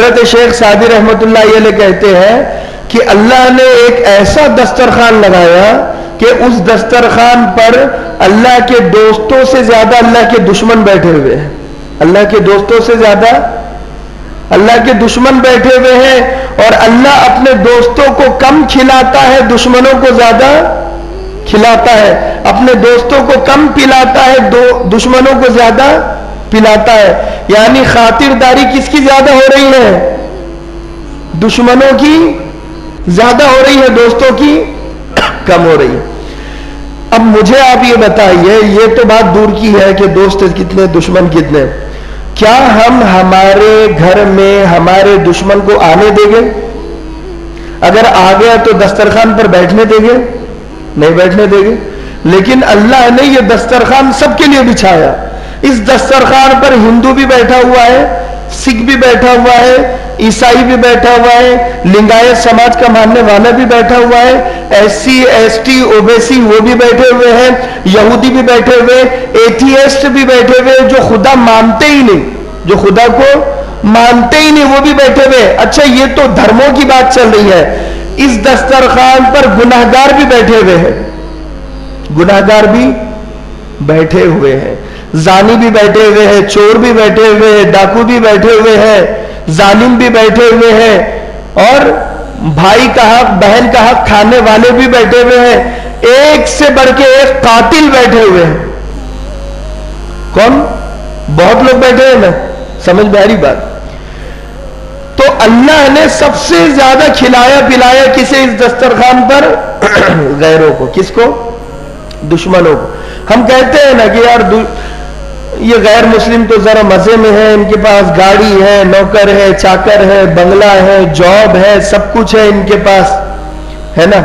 हजरत शेख सादी रहमतुल्लाह अलैह कहते हैं कि अल्लाह ने एक ऐसा दस्तरखान लगाया कि उस दस्तरखान पर अल्लाह के दोस्तों से ज्यादा अल्लाह के दुश्मन बैठे हुए हैं। अल्लाह के दोस्तों से ज्यादा अल्लाह के दुश्मन बैठे हुए हैं, और अल्लाह अपने दोस्तों को कम खिलाता है, दुश्मनों को ज्यादा खिलाता है। अपने दोस्तों को कम पिलाता है, दुश्मनों को ज्यादा पिलाता है। यानी खातिरदारी किसकी ज्यादा हो रही है? दुश्मनों की ज्यादा हो रही है, दोस्तों की कम हो रही है। अब मुझे आप ये बताइए, ये तो बात दूर की है कि दोस्त कितने दुश्मन कितने, क्या हम हमारे घर में हमारे दुश्मन को आने देंगे? अगर आ गया तो दस्तरखान पर बैठने देंगे? नहीं बैठने देंगे। लेकिन अल्लाह ने यह दस्तरखान सबके लिए बिछाया। इस दस्तरखान पर हिंदू भी बैठा हुआ है, सिख भी बैठा हुआ है, ईसाई भी बैठा हुआ है, लिंगायत समाज का मानने वाला भी बैठा हुआ है, एससी एसटी ओबीसी वो भी बैठे हुए हैं, यहूदी भी बैठे हुए, एथियस्ट भी बैठे हुए, जो खुदा मानते ही नहीं, जो खुदा को मानते ही नहीं वो भी बैठे हुए। अच्छा, ये तो धर्मों की बात चल रही है। इस दस्तरखान पर गुनाहगार भी बैठे हुए हैं, गुनाहगार भी बैठे हुए हैं, जानी भी बैठे हुए हैं, चोर भी बैठे हुए हैं, डाकू भी बैठे हुए हैं, जालिम भी बैठे हुए हैं, और भाई का हक बहन का हक खाने वाले भी बैठे हुए हैं। एक से बढ़ के एक कातिल बैठे हुए हैं। कौन? बहुत लोग बैठे हैं ना, समझ में आ रही बात? तो अल्लाह ने सबसे ज्यादा खिलाया पिलाया किसे इस दस्तरखान पर? गैरों को। किसको? दुश्मनों को। हम कहते हैं ना कि यार ये गैर मुस्लिम तो जरा मजे में है, इनके पास गाड़ी है, नौकर है, चाकर है, बंगला है, जॉब है, सब कुछ है इनके पास, है ना।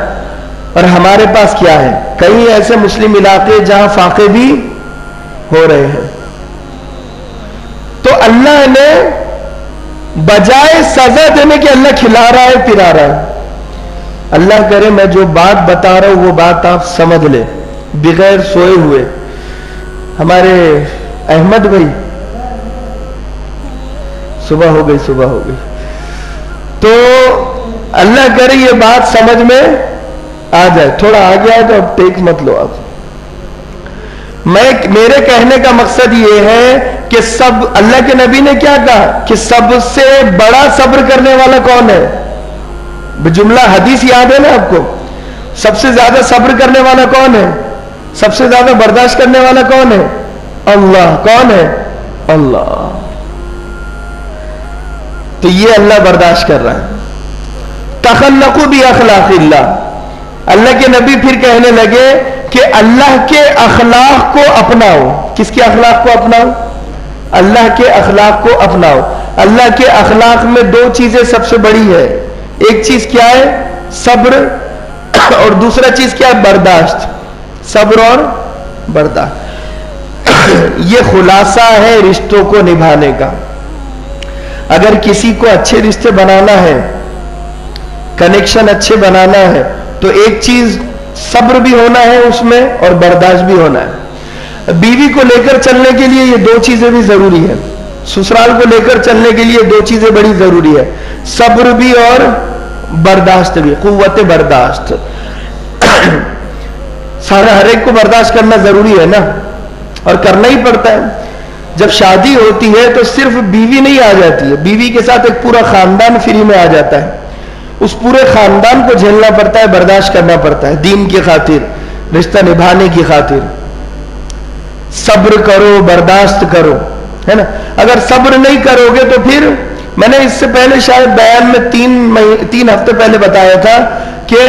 और हमारे पास क्या है? कई ऐसे मुस्लिम इलाके जहां फाके भी हो रहे हैं। तो अल्लाह ने बजाय सजा देने के अल्लाह खिला रहा है, पिला रहा है। अल्लाह करे मैं जो बात बता रहा हूं वो बात आप समझ ले, बगैर सोए हुए। हमारे अहमद भाई, सुबह हो गई, सुबह हो गई। तो अल्लाह करे ये बात समझ में आ जाए। थोड़ा आ गया है तो अब टेक मत लो आप। मेरे कहने का मकसद ये है कि सब, अल्लाह के नबी ने क्या कहा कि सबसे बड़ा सब्र करने वाला कौन है? जुमला हदीस याद है ना आपको? सबसे ज्यादा सब्र करने वाला कौन है? सबसे ज्यादा बर्दाश्त करने वाला कौन है? अल्लाह। कौन है? अल्लाह। तो ये अल्लाह बर्दाश्त कर रहा है। तखल्लकू भी अखलाकिल्लाह। अल्लाह के नबी फिर कहने लगे कि अल्लाह के अखलाक को अपनाओ। किसके अखलाक को अपनाओ? अल्लाह के अखलाक को अपनाओ। अल्लाह के अखलाक में दो चीजें सबसे बड़ी है। एक चीज क्या है? सब्र, और दूसरा चीज क्या है? बर्दाश्त। सब्र और बर्दाश्त। ये खुलासा है रिश्तों को निभाने का। अगर किसी को अच्छे रिश्ते बनाना है, कनेक्शन अच्छे बनाना है, तो एक चीज सब्र भी होना है उसमें और बर्दाश्त भी होना है। बीवी को लेकर चलने के लिए ये दो चीजें भी जरूरी है। ससुराल को लेकर चलने के लिए दो चीजें बड़ी जरूरी है, सब्र भी और बर्दाश्त भी, कुव्वत बर्दाश्त। सारा हर एक को बर्दाश्त करना जरूरी है ना, और करना ही पड़ता है। जब शादी होती है तो सिर्फ बीवी नहीं आ जाती है, बीवी के साथ एक पूरा खानदान फ्री में आ जाता है। उस पूरे खानदान को झेलना पड़ता है, बर्दाश्त करना पड़ता है, दीन की खातिर, रिश्ता निभाने की खातिर। सब्र करो, बर्दाश्त करो, है ना। अगर सब्र नहीं करोगे तो फिर, मैंने इससे पहले शायद बयान में 3 हफ्ते पहले बताया था कि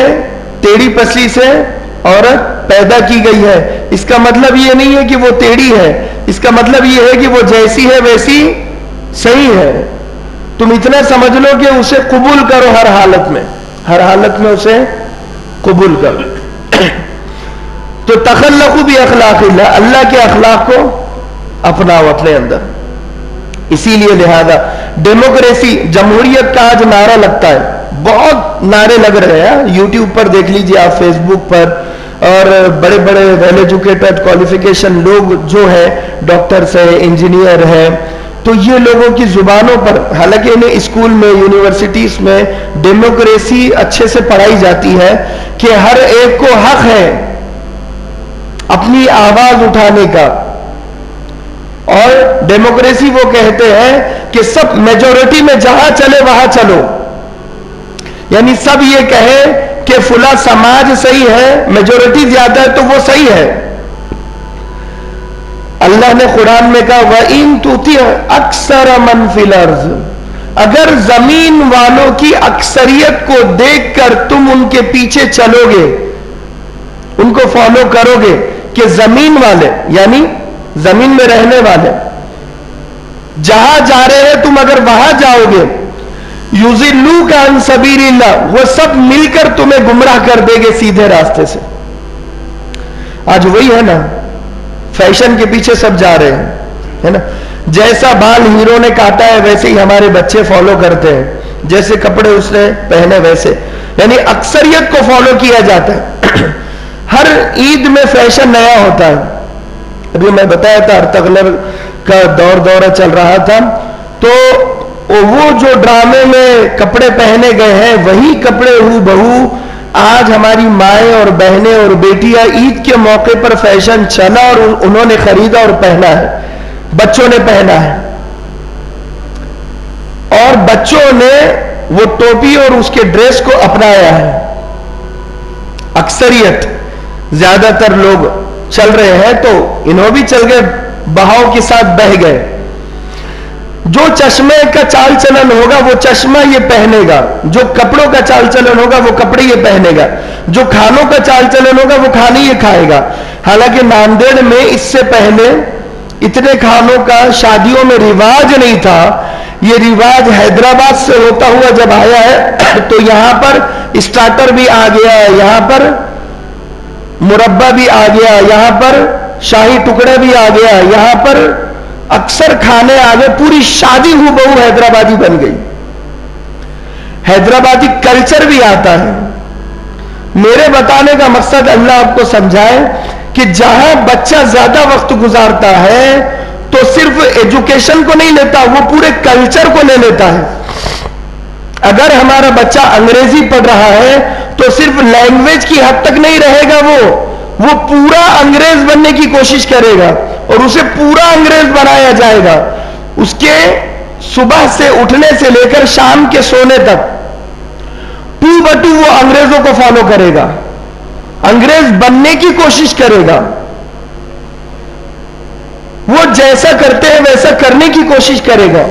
टेढ़ी पसली से औरत पैदा की गई है। इसका मतलब ये नहीं है कि वो टेढ़ी है, इसका मतलब ये है कि वो जैसी है वैसी सही है। तुम इतना समझ लो कि उसे कबूल करो, हर हालत में, हर हालत में उसे कबूल करो। तो तखल्लकू भी अखलाकिल्लाह, अल्लाह के अखलाक को अपनाओ अपने अंदर। इसीलिए लिहाजा डेमोक्रेसी, जमहूरियत का आज नारा लगता है, बहुत नारे लग रहे हैं। यूट्यूब पर देख लीजिए आप, फेसबुक पर, और बड़े बड़े वेल एजुकेटेड क्वालिफिकेशन लोग जो है, डॉक्टर्स है, इंजीनियर है, तो ये लोगों की जुबानों पर, हालांकि इन्हें स्कूल में, यूनिवर्सिटीज में डेमोक्रेसी अच्छे से पढ़ाई जाती है कि हर एक को हक है अपनी आवाज उठाने का, और डेमोक्रेसी वो कहते हैं कि सब मेजॉरिटी में जहां चले वहां चलो, यानी सब ये कहे कि फुला समाज सही है, मेजॉरिटी ज्यादा है तो वो सही है। अल्लाह ने कुरान में कहा वइन तुती अक्सर मन फिल अर्ज़, अगर जमीन वालों की अक्सरियत को देखकर तुम उनके पीछे चलोगे, उनको फॉलो करोगे, कि जमीन वाले यानी जमीन में रहने वाले जहां जा रहे हैं तुम अगर वहां जाओगे, युज़िल्लू का अन सबीलिल्लाह, वो सब मिलकर तुम्हें गुमराह कर देंगे सीधे रास्ते से। आज वही है ना, फैशन के पीछे सब जा रहे हैं, है ना। जैसा बाल हीरो ने काटा है वैसे ही हमारे बच्चे फॉलो करते हैं, जैसे कपड़े उसने पहने वैसे, यानी अक्सरियत को फॉलो किया जाता है। हर ईद में फैशन नया होता है। अभी मैं बताया था अर्तगलर का दौरा चल रहा था, तो वो जो ड्रामे में कपड़े पहने गए हैं वही कपड़े हूबहू आज हमारी माएँ और बहनें और बेटियां ईद के मौके पर फैशन चला और उन्होंने खरीदा और पहना है, बच्चों ने पहना है, और बच्चों ने वो टोपी और उसके ड्रेस को अपनाया है। अक्सरियत ज्यादातर लोग चल रहे हैं तो इन्हों भी चल गए, बहाव के साथ बह गए। जो चश्मे का चाल चलन होगा वो चश्मा ये पहनेगा, जो कपड़ों का चाल चलन होगा वो कपड़े ये पहनेगा, जो खानों का चाल चलन होगा वो खाने ये खाएगा। हालांकि नांदेड़ में इससे पहले इतने खानों का शादियों में रिवाज नहीं था। ये रिवाज हैदराबाद से होता हुआ जब आया है तो यहां पर स्टार्टर भी आ गया, यहां पर मुरब्बा भी आ गया, यहां पर शाही टुकड़ा भी आ गया, यहां पर अक्सर खाने आ गए, पूरी शादी हूबहू हैदराबादी बन गई। हैदराबादी कल्चर भी आता है। मेरे बताने का मकसद अल्लाह आपको समझाए कि जहां बच्चा ज्यादा वक्त गुजारता है तो सिर्फ एजुकेशन को नहीं लेता, वो पूरे कल्चर को ले लेता है। अगर हमारा बच्चा अंग्रेजी पढ़ रहा है तो सिर्फ लैंग्वेज की हद तक नहीं रहेगा, वो पूरा अंग्रेज बनने की कोशिश करेगा और उसे पूरा अंग्रेज बनाया जाएगा। उसके सुबह से उठने से लेकर शाम के सोने तक टू बटू वो अंग्रेजों को फॉलो करेगा, अंग्रेज बनने की कोशिश करेगा। वो जैसा करते हैं वैसा करने की कोशिश करेगा।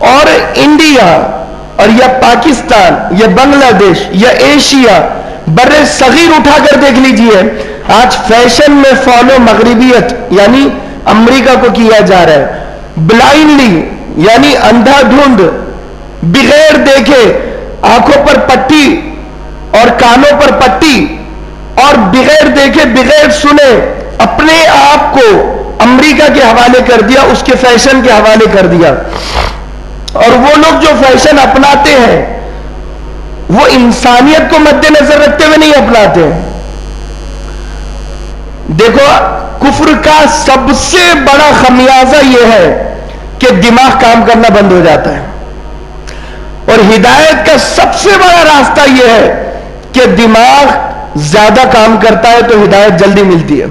और इंडिया और या पाकिस्तान या बांग्लादेश या एशिया, बर्रे सगीर उठाकर देख लीजिए, आज फैशन में फॉलो मगरिबियत यानी अमेरिका को किया जा रहा है। ब्लाइंडली यानी अंधाधुंध, बगैर देखे आंखों पर पट्टी और कानों पर पट्टी, और बगैर देखे बगैर सुने अपने आप को अमेरिका के हवाले कर दिया, उसके फैशन के हवाले कर दिया। और वो लोग जो फैशन अपनाते हैं वो इंसानियत को मद्देनजर रखते हुए नहीं अपनाते हैं। देखो, कुफ्र का सबसे बड़ा खमियाजा यह है कि दिमाग काम करना बंद हो जाता है, और हिदायत का सबसे बड़ा रास्ता यह है कि दिमाग ज्यादा काम करता है तो हिदायत जल्दी मिलती है।